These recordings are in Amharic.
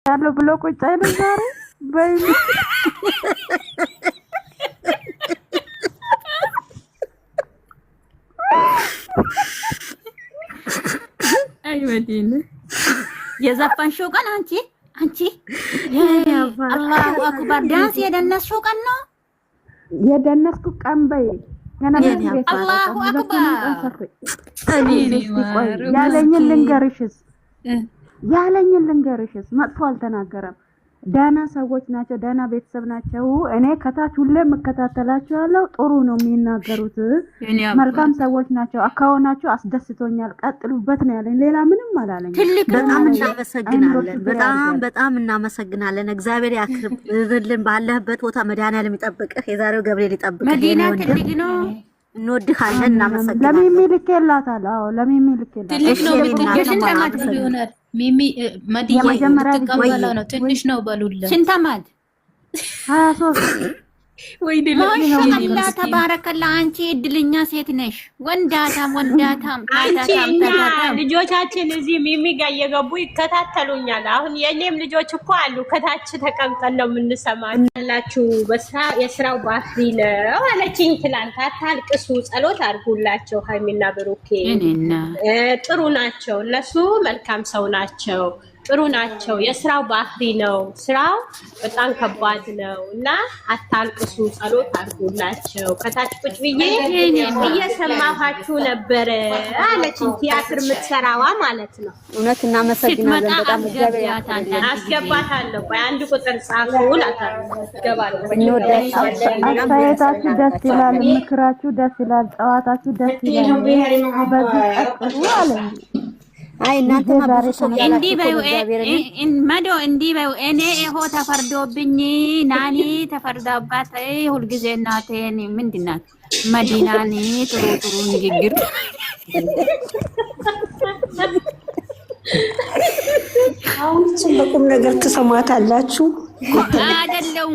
ያለው ብሎ ቁጭ አይደል ዛሬ በይ አይወዲን የዘፈንሽው ቀን አንቺ አላሁ አክበር ዳንስ የደነስሽው ቀን ነው የደነስኩ ቀን በይ ገና አላሁ አክበር ያለኝን ልንገርሽስ መጥፎ አልተናገረም። ዳና ሰዎች ናቸው፣ ዳና ቤተሰብ ናቸው። እኔ ከታች ሁሌ መከታተላቸዋለሁ። ጥሩ ነው የሚናገሩት፣ መልካም ሰዎች ናቸው። አካውናቸው አስደስቶኛል፣ ቀጥሉበት ነው ያለኝ። ሌላ ምንም አላለኝ። በጣም እናመሰግናለን፣ በጣም እናመሰግናለን። እግዚአብሔር ያክብርልን። ባለህበት ቦታ መድኃኒዓለም ይጠብቅህ። የዛሬው ገብርኤል ይጠብቅህ። መዲና ትልቅ ነው። እንወድሃለን፣ እናመሰግናለን። ለሚሚ ልኬላታለሁ። አዎ ለሚሚ ልኬላታለሁ። ትልቅ ነው ብትገሽን ተማት ይሆናል። ሚሚ መዲያ ተቀበለው ነው ትንሽ ነው በሉልን። ስንት ዓመት 23 ማሻአላህ ተባረከላ። አንቺ እድለኛ ሴት ነሽ። ወንዳታም ልጆቻችን እዚህ ሚሚ ጋር እየገቡ ይከታተሉኛል። አሁን የኔም ልጆች እኮ አሉ ከታች ተቀምጠን ነው የምንሰማላችሁ። የስራው ባህሪ ነው አለችኝ ትላንት። አታልቅሱ፣ ጸሎት አድርጉላቸው። ሀይሚና ብሩኬ ጥሩ ናቸው። እነሱ መልካም ሰው ናቸው። ጥሩ ናቸው። የስራው ባህሪ ነው። ስራው በጣም ከባድ ነው እና አታልቅሱ፣ ጸሎት አድርጉላቸው። ከታች ቁጭ ብዬ እየሰማኋችሁ ነበረ አለችኝ። ቲያትር የምትሰራዋ ማለት ነው። እውነት እናመሰግናለን በጣም አስገባታለሁ። አንድ ቁጥር ጻፉ እላታለሁ። አስገባለሁ። አስተያየታችሁ ደስ ይላል፣ ምክራችሁ ደስ ይላል፣ ጨዋታችሁ ደስ ይላል። በዚህ ቀጥሉ አለኝ። አይ እናንተ እንዲህ በይው እኔ ይሆ ተፈርዶብኝ ናኒ ተፈርዳባት ሁልጊዜ እናቴን ምንድን ናት መዲናኒ ጥሩ ንግግር አሁን በቁም ነገር ትሰማታላችሁ አይደለም።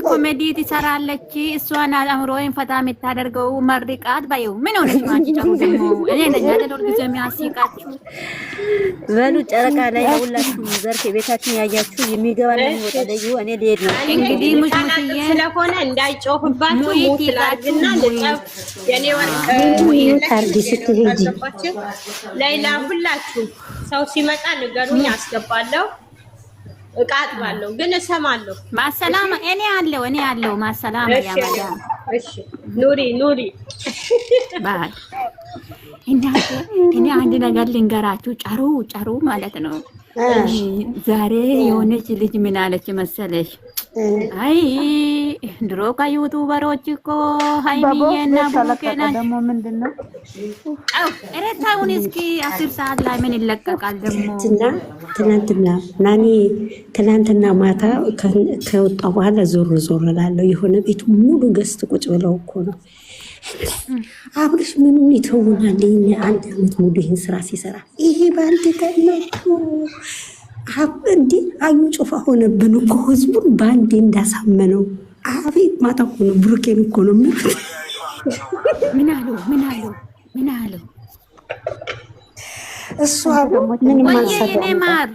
ኮሜዲ ትሰራለች። እሷን አእምሮዬን ፈታ የምታደርገው መርቃት ባየው ምን ሆነሽ ነው አንቺ? ጨሙ ደግሞ እኔ ነኝ አይደል ሁልጊዜ የሚያስቃችሁ። በሉ ጨረቃ ላይ ሁላችሁም ዘርፍ ቤታችን ያያችሁ የሚገባ ነው ወጣለዩ። እኔ ልሄድ ነው እንግዲህ ሙሽሙሽዬ ስለሆነ እንዳይጮህባችሁ ሞት ላድርግና ልጠፍ የኔ ወርቅ ታርዲ ስትሄጂ ሌላ ሁላችሁ ሰው ሲመጣ ንገሩኝ፣ አስገባለሁ። እቃ አጥባለሁ ግን እሰማለሁ። ማሰላማ እኔ አለው ማሰላማ ያማዳ እሺ ኑሪ ባይ እኔ አንድ ነገር ልንገራችሁ። ጨሩ ማለት ነው። ዛሬ የሆነች ልጅ ምን አለች መሰለሽ? አይ ድሮ ከዩቱበሮች እኮ ሃይሚዬና ብሩኬና ደግሞ ምንድነው እረታውን እስኪ 10 ሰዓት ላይ ምን ይለቀቃል ደግሞ? ትናንትና ማታ ከወጣ በኋላ ዞር እላለሁ። የሆነ ቤቱ ሙሉ ገዝት ቁጭ ብለው እኮ ነው አብርሽ ምኑን ይተውናል? አንድ አመት ሙሉ ይህን ስራ ሲሰራ ይሄ ባንድ ተነሱ እንዴ አዩ ጮፋ ሆነብን እኮ ህዝቡን ባንድ እንዳሳመነው። አቤት ማታ እኮ ነው ብሩኬን እኮ ነው ምን አሉ እሱ ምን ማሰበው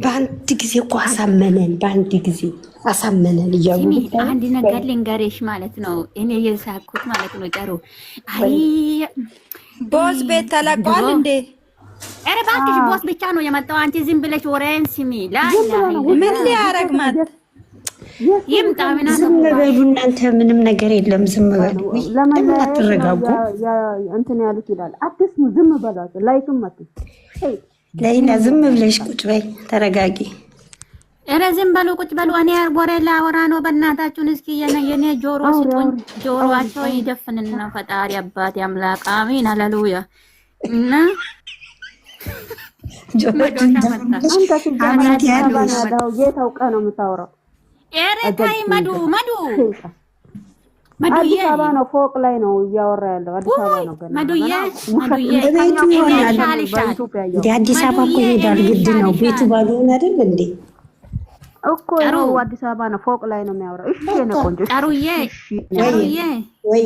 በአንድ ጊዜ እኮ አሳመነን እያሉ አንድ ነገር ልንገርሽ ማለት ነው። እኔ የሳኩት ማለት ነው። ጨሩ አይ ቦስ ቤት ተለቋል እንዴ? ኧረ እባክሽ ቦስ ብቻ ነው የመጣው። አንቺ ዝም ብለሽ ወሬን ስሚ። ምን ሊያረግ ማለት ይምጣ ምናምን ዝም በሉ እናንተ። ምንም ነገር የለም ዝም በሉ። ለምን አትረጋጉ? እንትን ያሉት ይላል አትስሙ፣ ዝም በሏቸው። ላይክም መጡ ለይና ዝም ብለሽ ቁጭ በይ፣ ተረጋጊ። ኧረ ዝም በሉ ቁጭ በሉ። እኔ ወሬ ላወራ ነው። በእናታችሁን እስኪ የኔ ጆሮ ስጡኝ። ጆሮአቸው ይደፍንና ፈጣሪ አባቴ አምላክ አሜን ሃሌሉያ። እና አንተ ያለው ጌታው ቀን ነው የምታወራው። ኧረ ታይ መዱ አዲስ አበባ ነው፣ ፎቅ ላይ ነው እያወራ ያለው። አዲስ አበባ ነው ገና መዱዬ አዲስ አበባ እኮ ይሄዳል፣ ግድ ነው። ቤቱ ባልሆነ አይደል እንዴ እኮ ነው። አዲስ አበባ ነው፣ ፎቅ ላይ ነው የሚያወራው። እሺ የኔ ቆንጆ ጨሩዬ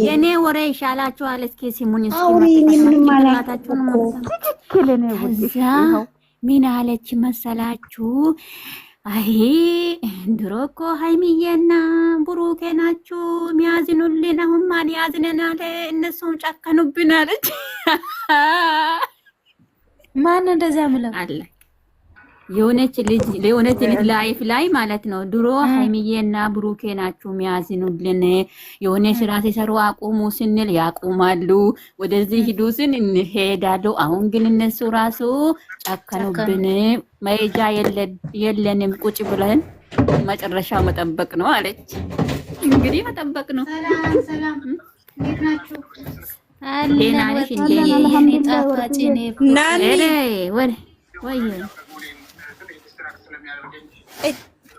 የኔ ወሬ ይሻላችኋል። እስኪ ሲሙኝ እስኪ ምንም አላታችሁን ትክክል ነው። ምን አለች መሰላችሁ? አይ ድሮ እኮ ሀይሚዬና ብሩኬ ናችሁ የሚያዝኑልን፣ አሁን ማን ያዝነናል? እነሱም ጨከኑብን አለች። ማን እንደዛ ምለው አለ የሆነች ልጅ ላይፍ ላይ ማለት ነው። ድሮ ሀይሚዬና ብሩኬ ናችሁ የሚያዝኑልን፣ የሆነ ስራ ሲሰሩ አቁሙ ስንል ያቁማሉ፣ ወደዚህ ሂዱ ስን እንሄዳሉ። አሁን ግን እነሱ ራሱ ጨከኑብን፣ መሄጃ የለንም፣ ቁጭ ብለን መጨረሻው መጠበቅ ነው አለች። እንግዲህ መጠበቅ ነው። ሰላም እንዴት ናችሁ? ሌላ ነሽ እንዴ? ጣፋጭ ወይ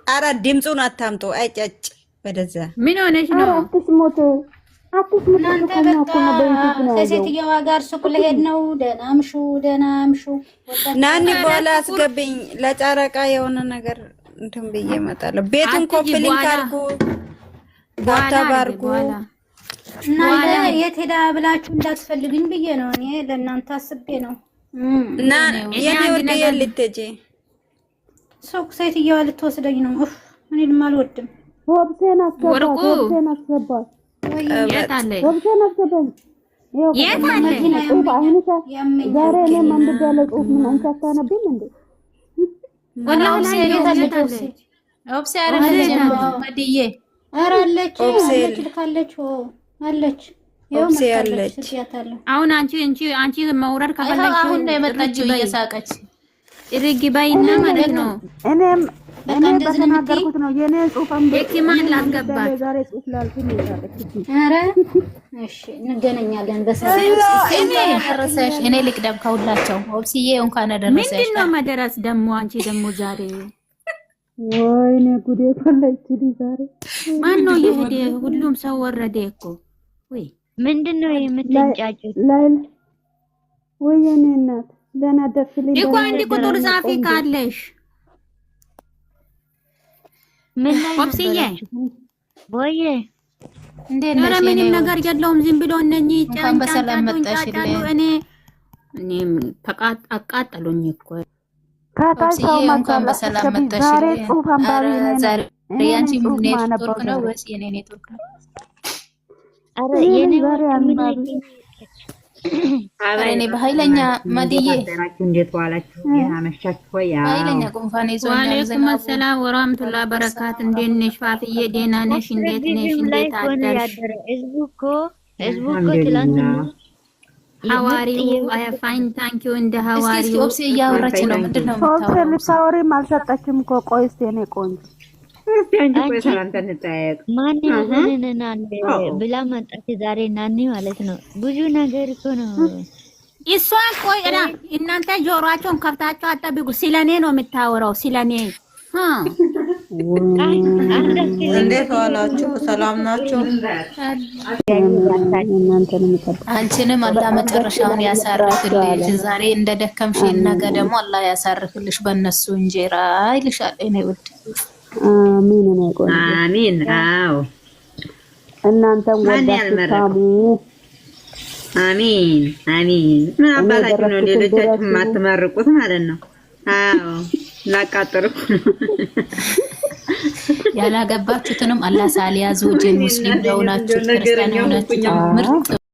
ኧረ ድምፁን አታምጡ። አይጨጭ ወደዛ ምን ሆነሽ ነው? አትስሙት። እናንተ በቃ ከሴትየዋ ጋር ሱቅ ልሄድ ነው። ደህና አምሹ። ናኒ በኋላ አስገብኝ። ለጨረቃ የሆነ ነገር እንትን ብዬ እመጣለሁ። ቤቱን ኮፕሊንግ አድርጉ፣ ታብታብ አድርጉ። እናንተ የት ሄዳ ብላችሁ እንዳትፈልግኝ ብዬ ነው። እኔ ለእናንተ አስቤ ነው። እና የኔ ወደ የልትጂ ሱቅ ሴትየዋ ልትወስደኝ ነው። እኔ አልወድም። ወብሴን አስገባት። የት አለ? ወብሴን አስገባኝ። የት አለ? ዛሬ እኔ መንገድ ያለ ጽሁፍ ምን አንቻታነብኝ እንዴ? ወላሂ ኦብሴ አይደለም መድዬ አራለች ልካለች አለች ኦብሴ አለች። አሁን አንቺ መውረድ ከፈለግሽ አሁን ነው የመጣችው እየሳቀች እርግ ባይና ማለት ነው። እኔም በተናገርኩት ነው የኔ ጽሁፍም የኪማን ላስገባት ዛሬ ጽሁፍ ላልኩኝ ያለች። ኧረ እሺ እንገናኛለን። ደረሰሽ። እኔ ልቅደም ከሁላቸው ኦብሲዬ እንኳን ደረሰሽ። ምንድነው መደረስ ደግሞ? አንቺ ደግሞ ዛሬ ወይኔ ጉዴ ፈለች ዛሬ ማን ነው የሄደ? ሁሉም ሰው ወረደ እኮ። ወይ ምንድነው የምትንጫጩት? ላይል ወይኔ እናት ደህና ደፍልኝ እኮ አንድ ቁጥር ጻፊ ካለሽ ምን ላይ ኦብሲዬ ወይ እንዴት ነሽ? ምንም ነገር የለውም። ዝም ብሎ እነኚህ እንኳን በሰላም መጣሽልኝ። እኔም አቃጠሉኝ እኮ ካታች ሰው እንኳን በሰላም መጣሽልኝ። ዛሬ ጽሁፍ አንባቢ ዛሬ ያንቺ ኔትወርክ ነው ወይስ የኔ ኔትወርክ ነው? አረ የኔ አንባቢ እኔ በኃይለኛ መድዬ እንዴት ዋላችሁ? ያመሻችሁ ወይ? በኃይለኛ ጉንፋን ይዞኛል። ወአለይኩም ሰላም ወራህመቱላሂ በረካት። እንዴት ነሽ ፋፍዬ? ደህና ነሽ? እንዴት ነሽ? እንዴት አደርሽ? ህዝቡ እኮ ትላንትና ሐዋሪው ፋይን ታንክ ዩ እንደ ሐዋሪው ኦብሴ እያወራች ነው። ምንድነው የምታወራው? ልታወሪም አልሰጠችም እኮ። ቆይ እስኪ እኔ ቆንጆ ማን ይዘንናል ብላ መጣች ዛሬ ናኒ ማለት ነው። ብዙ ነገር እኮ ነው እሷ። ቆይ እናንተ ጆሮአቸውን ከፍታችሁ አጠብቁ። ስለኔ ነው የምታወራው፣ ስለኔ። እንዴት ዋላችሁ? ሰላም ናችሁ? አንቺንም አላህ መጨረሻውን ያሳርፍልሽ። ዛሬ እንደደከምሽ ነገ ደግሞ አላህ ያሳርፍልሽ በእነሱ እንጀራ ይልሻል። እኔ ውድ አሚን ነው ቆይ አሚን። አዎ እናንተም ወዳችሁ አሚን አሚን። ምን አባታችሁ ነው ልጆቻችሁ የማትመርቁት ማለት ነው? አዎ ላቃጥሩት ያላገባችሁትንም አላህ ሳሊያዙ ጀን ሙስሊም ለሆናችሁ ክርስቲያን ሆናችሁ ምርጥ